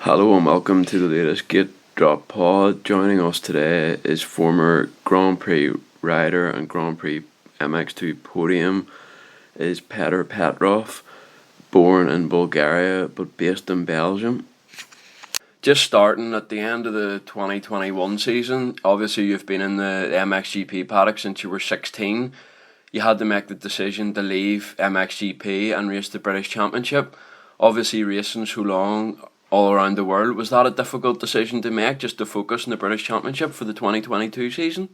Hello and welcome to the latest GateDrop pod. Joining us today is former Grand Prix rider and Grand Prix MX2 podium is Petar Petrov, born in Bulgaria but based in Belgium. Just starting at the end of the 2021 season, obviously you've been in the MXGP paddock since you were 16. You had to make the decision to leave MXGP and race the British Championship. Obviously racing so long all around the world, was that a difficult decision to make, just to focus on the British Championship for the 2022 season?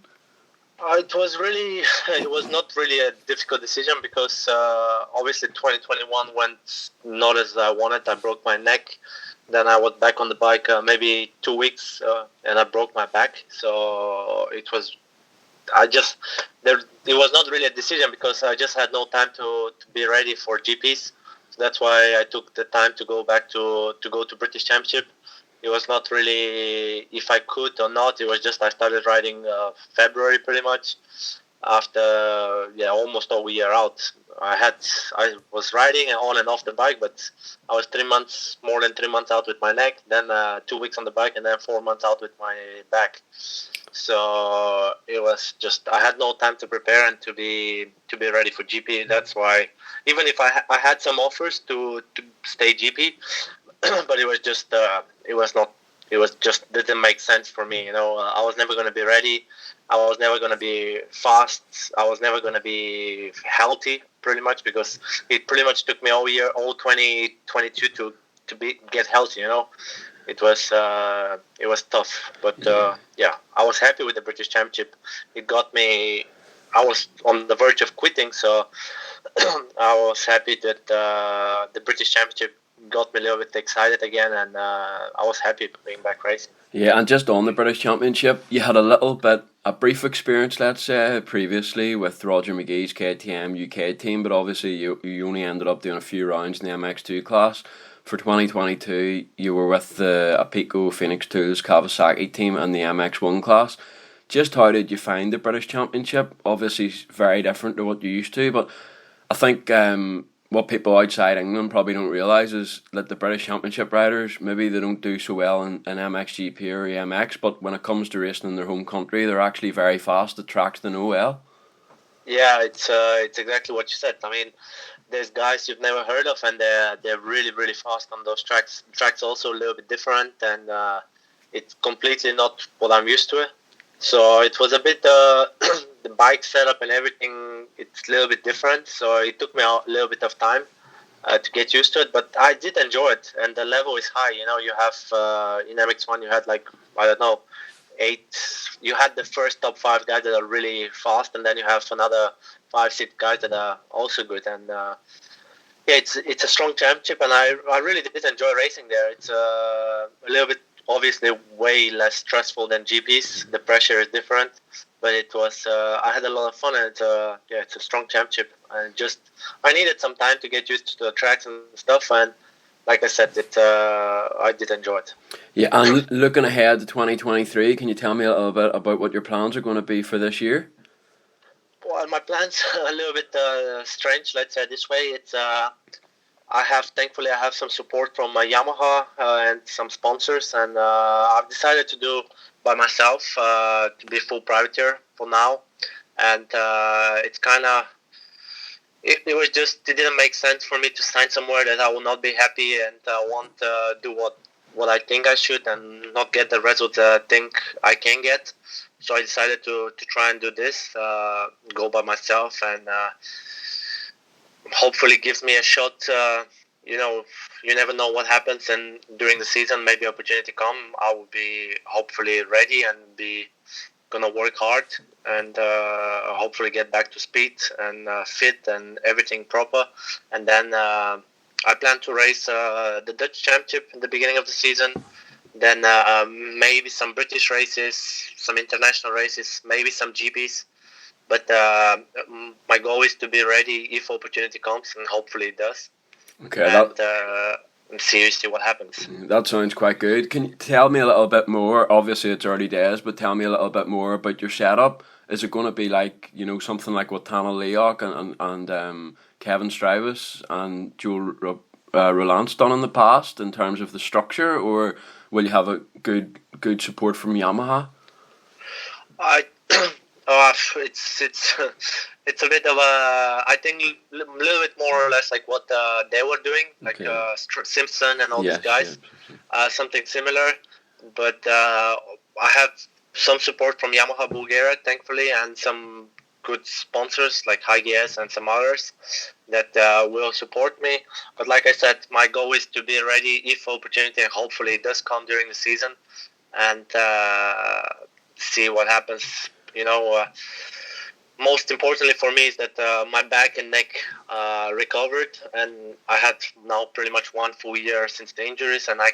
It was not really a difficult decision because obviously 2021 went not as I wanted. I broke my neck. Then I was back on the bike maybe 2 weeks and I broke my back. So it was not really a decision because I just had no time to be ready for GPs. That's why I took the time to go back to go to British Championship. It was not really if I could or not. It was just I started riding February pretty much after almost all year out. I was riding on and off the bike, but I was more than 3 months out with my neck. Then 2 weeks on the bike, and then 4 months out with my back. So it was just I had no time to prepare and to be ready for GP. That's why even if I had some offers to stay GP, but it was just didn't make sense for me. I was never going to be ready. I was never going to be fast. I was never going to be healthy, pretty much, because it pretty much took me all 2022 to get healthy. It was tough, but I was happy with the British Championship. It got me. I was on the verge of quitting, so I was happy that the British Championship got me a little bit excited again, and I was happy being back racing. Yeah, and just on the British Championship, you had a brief experience, let's say, previously with Roger McGee's KTM UK team, but obviously you only ended up doing a few rounds in the MX2 class. For 2022, you were with the Apico Phoenix Tools Kawasaki team and the MX1 class. Just how did you find the British Championship? Obviously, it's very different to what you used to, but I think what people outside England probably don't realise is that the British Championship riders, maybe they don't do so well in MXGP or EMX, but when it comes to racing in their home country, they're actually very fast at tracks they know well. Yeah, it's exactly what you said. I mean, there's guys you've never heard of, and they're really, really fast on those tracks. Tracks also a little bit different, and it's completely not what I'm used to. So it was a bit the bike setup and everything. It's a little bit different. So it took me a little bit of time to get used to it, but I did enjoy it, and the level is high. You have in MX1 you had 8. You had the first top 5 guys that are really fast, and then you have another 5-6 guys that are also good. And it's a strong championship, and I really did enjoy racing there. It's a little bit obviously way less stressful than GPs. The pressure is different, but it was I had a lot of fun, and it's a strong championship. And I needed some time to get used to the tracks and stuff, and like I said, I did enjoy it. Yeah, and looking ahead to 2023, can you tell me a little bit about what your plans are going to be for this year? Well, my plans are a little bit strange, let's say this way. It's thankfully I have some support from Yamaha and some sponsors, and I've decided to do by myself to be full privateer for now, and it's kind of. It didn't make sense for me to sign somewhere that I will not be happy and won't do what I think I should and not get the results that I think I can get. So I decided to try and do this, go by myself, and hopefully gives me a shot. You never know what happens, and during the season, maybe opportunity come. I will be hopefully ready and be gonna work hard and hopefully get back to speed and fit and everything proper. And then I plan to race the Dutch Championship in the beginning of the season. Then maybe some British races, some international races, maybe some GPs. But my goal is to be ready if opportunity comes, and hopefully it does. Okay, and see what happens. That sounds quite good. Can you tell me a little bit more? Obviously, it's early days, but tell me a little bit more about your setup. Is it going to be like, something like what Tana Leoc and Kevin Strivas and Joel Roland's done in the past in terms of the structure, or will you have a good support from Yamaha? It's it's a bit of a, I think, a little bit more or less like what they were doing, like Simpson and all these guys, something similar. But I have some support from Yamaha Bulgaria, thankfully, and some good sponsors like HGS and some others that will support me. But like I said, my goal is to be ready if opportunity, and hopefully it does come during the season, and see what happens. Most importantly for me is that my back and neck recovered, and I had now pretty much 1 full year since the injuries, and I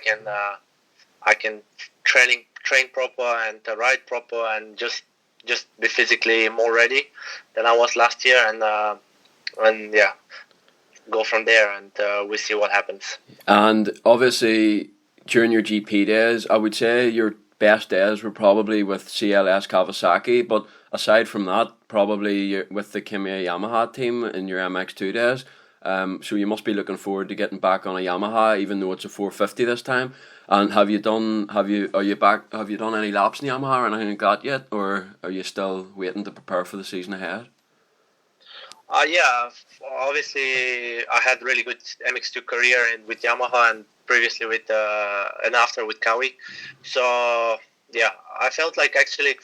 can train proper and ride proper and just be physically more ready than I was last year, and go from there, and we see what happens. And obviously during your GP days, I would say your best days were probably with CLS Kawasaki, but aside from that, probably with the Kimiya Yamaha team in your MX2 days. So you must be looking forward to getting back on a Yamaha, even though it's a 450 this time. And have you done any laps in Yamaha or anything like that yet, or are you still waiting to prepare for the season ahead? Obviously I had really good MX2 career with Yamaha, and previously with and after with Kawi. So I felt like actually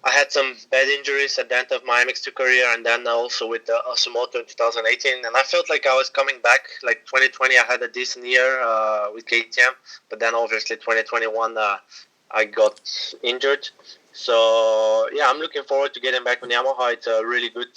I had some bad injuries at the end of my MX2 career, and then also with Asumoto in 2018, and I felt like I was coming back. Like 2020 I had a decent year with KTM, but then obviously 2021 I got injured. So I'm looking forward to getting back on Yamaha. It's a really good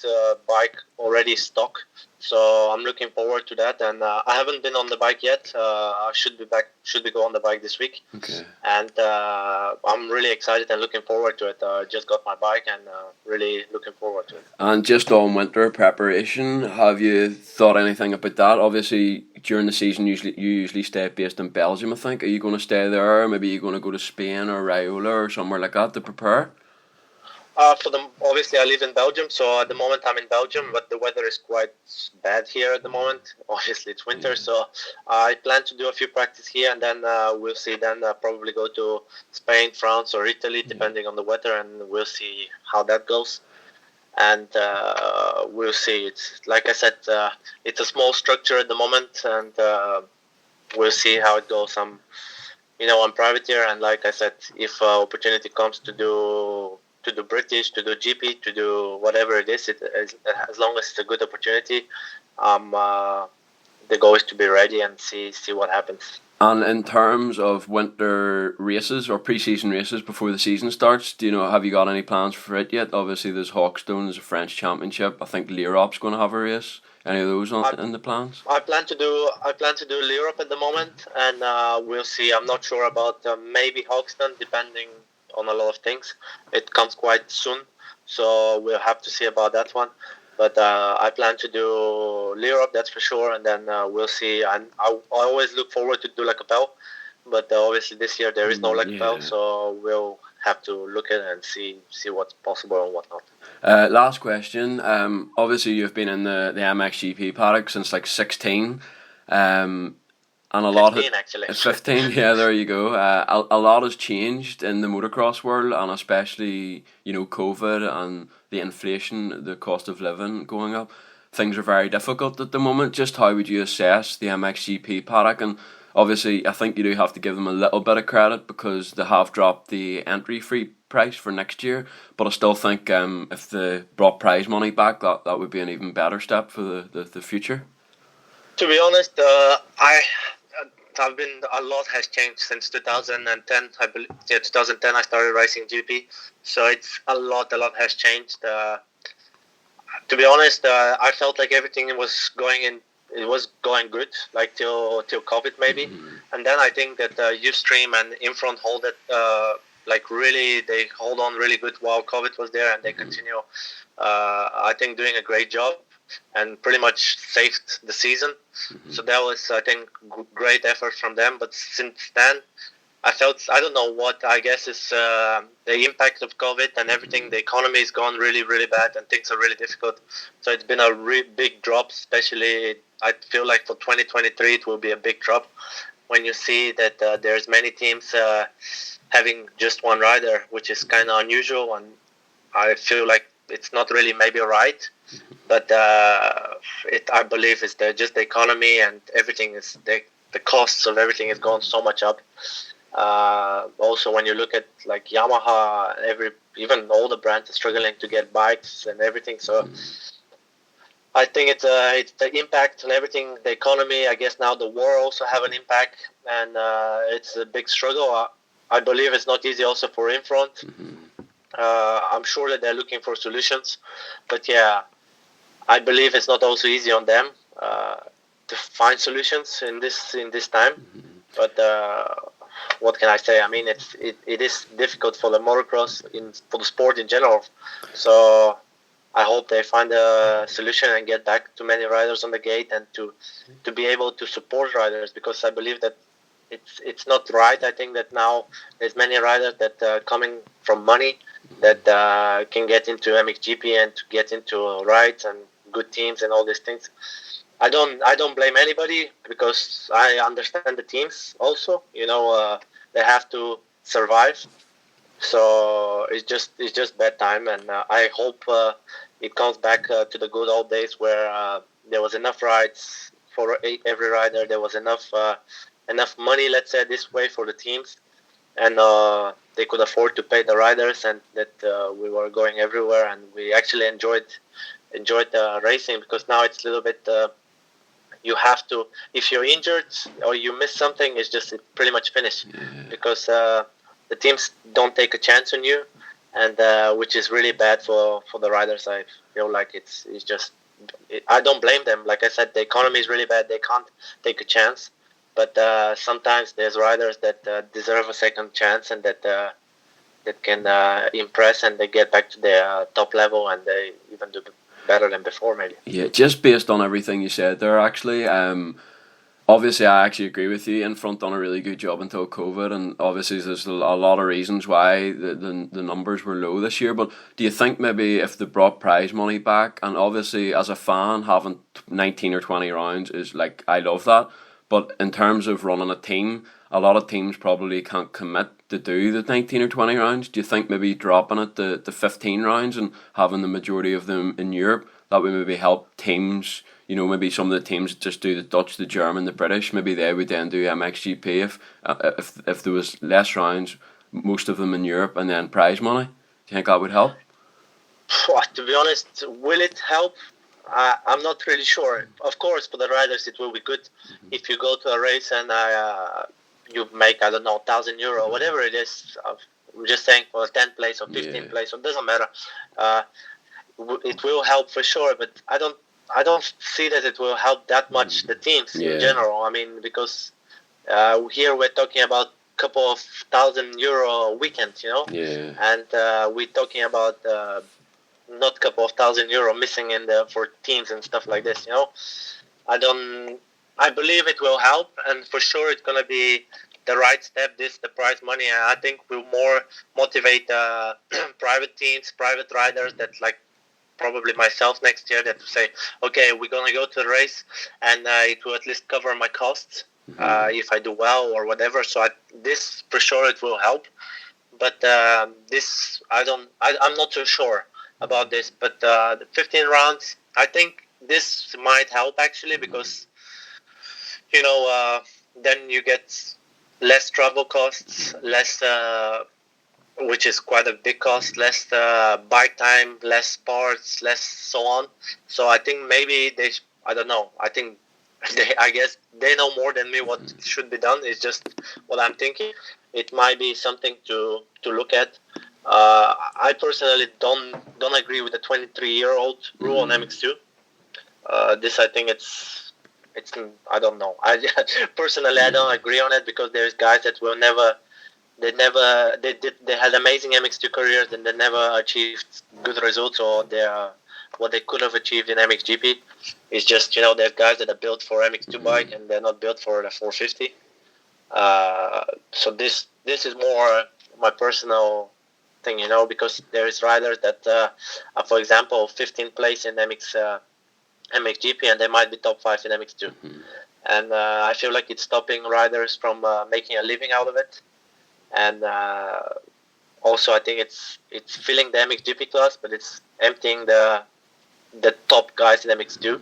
bike, already stock. So I'm looking forward to that, and I haven't been on the bike yet. I should be go on the bike this week. Okay. And I'm really excited and looking forward to it. Just got my bike, and really looking forward to it. And just on winter preparation, have you thought anything about that? Obviously, during the season, you usually stay based in Belgium, I think. Are you going to stay there? Maybe you're going to go to Spain or Raiola or somewhere like that to prepare? Obviously I live in Belgium, so at the moment I'm in Belgium, but the weather is quite bad here at the moment. Obviously it's winter, so I plan to do a few practice here, and then we'll see. Then probably go to Spain, France, or Italy, depending on the weather, and we'll see how that goes. And we'll see. It's like I said, it's a small structure at the moment, and we'll see how it goes. I'm private here, and like I said, if opportunity comes to do British, to do GP, to do whatever it is, as long as it's a good opportunity, the goal is to be ready and see what happens. And in terms of winter races or pre-season races before the season starts, have you got any plans for it yet? Obviously there's Hawkstone, there's a French Championship. I think L'Europe's going to have a race. Any of those in the plans? I plan to do L'Europe at the moment, and we'll see. I'm not sure about maybe Hawkstone, depending on a lot of things. It comes quite soon, so we'll have to see about that one. But I plan to do L'Europe, that's for sure, and then we'll see. And I always look forward to do La Capelle, but obviously this year there is no La Capelle, so we'll have to look at it and see what's possible and what not. Last question. Obviously you've been in the MXGP paddock since like 16. And a lot 15 actually. 15, yeah, there you go. A lot has changed in the motocross world, and especially COVID and the inflation, the cost of living going up. Things are very difficult at the moment. Just how would you assess the MXGP paddock? And obviously, I think you do have to give them a little bit of credit because they have dropped the entry fee price for next year. But I still think if they brought prize money back, that would be an even better step for the future. To be honest, a lot has changed since 2010. I believe 2010 I started racing GP, so it's a lot has changed. To be honest, I felt like everything was going good, like till COVID maybe, and then I think that Ustream and Infront hold it, they hold on really good while COVID was there, and they continue. I think doing a great job, and pretty much saved the season. So that was, I think, great effort from them. But since then, I don't know what, I guess is the impact of COVID and everything. The economy has gone really, really bad, and things are really difficult. So it's been a really big drop, especially I feel like for 2023 it will be a big drop when you see that there's many teams having just one rider, which is kind of unusual, and I feel like it's not really maybe right, but I believe it's just the economy and everything is the costs of everything is going so much up. Also, when you look at like Yamaha, even all the brands are struggling to get bikes and everything. So I think it's the impact on everything, the economy. I guess now the war also have an impact, and it's a big struggle. I believe it's not easy also for Infront. I'm sure that they're looking for solutions, but yeah, I believe it's not also easy on them to find solutions in this time. But what can I say? I mean, it is difficult for the motocross for the sport in general. So I hope they find a solution and get back to many riders on the gate and to be able to support riders, because I believe that it's not right. I think that now there's many riders that are coming from money that can get into MXGP and to get into rides and good teams and all these things. I don't blame anybody, because I understand the teams also. They have to survive. So it's just bad time, and I hope it comes back to the good old days where there was enough rides for every rider. There was enough money, let's say this way, for the teams, and they could afford to pay the riders, and that we were going everywhere, and we actually enjoyed racing, because now it's a little bit. You have to, if you're injured or you miss something, it's pretty much finished, because the teams don't take a chance on you, and which is really bad for the riders. I feel like it's just. I don't blame them. Like I said, the economy is really bad. They can't take a chance. But sometimes there's riders that deserve a second chance, and that can impress, and they get back to their top level, and they even do better than before, maybe. Yeah, just based on everything you said there, actually, obviously I actually agree with you. Infront done a really good job until COVID, and obviously there's a lot of reasons why the numbers were low this year. But do you think maybe if they brought prize money back, and obviously as a fan having 19 or 20 rounds is like, I love that. But in terms of running a team, a lot of teams probably can't commit to do the 19 or 20 rounds. Do you think maybe dropping it to 15 rounds and having the majority of them in Europe, that would maybe help teams, maybe some of the teams that just do the Dutch, the German, the British, maybe they would then do MXGP if there was less rounds, most of them in Europe, and then prize money? Do you think that would help? To be honest, will it help? I'm not really sure. Of course, for the riders, it will be good if you go to a race and you make, I don't know, €1,000 or whatever it is. I'm just saying for a 10th place or 15th place, it doesn't matter. It will help for sure, but I don't see that it will help that much the teams in general. I mean, because here we're talking about a couple of €1,000 a weekend, and we're talking about. Not a couple of €1,000 missing for teams and stuff like this, I believe it will help, and for sure it's going to be the right step, the prize money. I think will more motivate private teams, private riders that, like probably myself next year, that to say, okay, we're going to go to the race, and it will at least cover my costs if I do well or whatever. So this for sure it will help, but this I'm not so sure about this, but the 15 rounds, I think this might help actually, because then you get less travel costs, less which is quite a big cost, less bike time, less parts, less so on. So I think maybe I don't know, I guess they know more than me what should be done. It's just what I'm thinking. It might be something to look at. I personally don't agree with the 23-year-old rule on MX2. This, I think it's I don't know. Personally I don't agree on it, because there's guys that they had amazing MX2 careers and they never achieved good results, or what they could have achieved in MXGP. It's just there's guys that are built for MX2 bike and they're not built for the 450. So this is more my personal thing, because there is riders that, for example, 15th place in MXGP, and they might be top 5 in MX2. And I feel like it's stopping riders from making a living out of it. And also, I think it's filling the MXGP class, but it's emptying the top guys in MX2.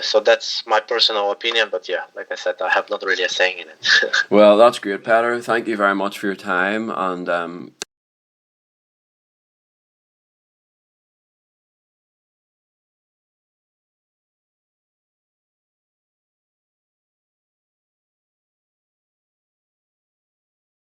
So that's my personal opinion, but yeah, like I said, I have not really a saying in it. Well, that's great, Petar. Thank you very much for your time, and